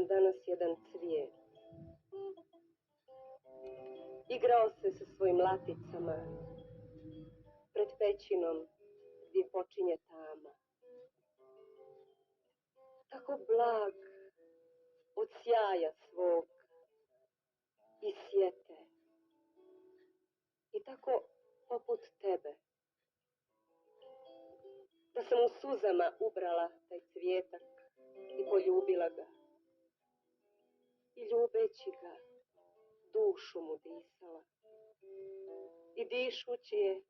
sam danas jedan cvijet. Igrao se sa svojim laticama pred pećinom gdje počinje tama. Tako blag od sjaja svog i sjete. I tako poput tebe. Da sam u suzama ubrala taj cvijetak i poljubila ga. I ljubeći ga, dušu mu disala. I dišući je,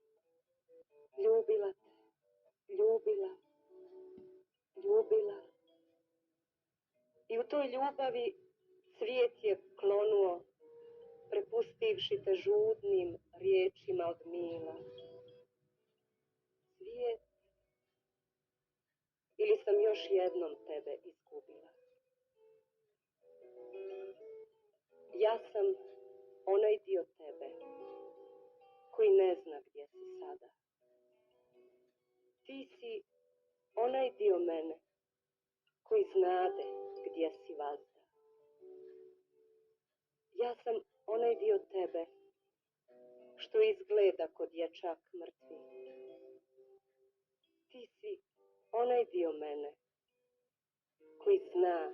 ljubila te, ljubila, ljubila. I u toj ljubavi cvijet je klonuo, prepustivši te žudnim riječima od mila. Cvijet, ili sam još jednom tebe izgubila? Ja sam onaj dio tebe koji ne zna gdje si sada. Ti si onaj dio mene koji znade gdje si vazda. Ja sam onaj dio tebe što izgleda ko dječak mrtvi. Ti si onaj dio mene koji zna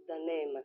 da nema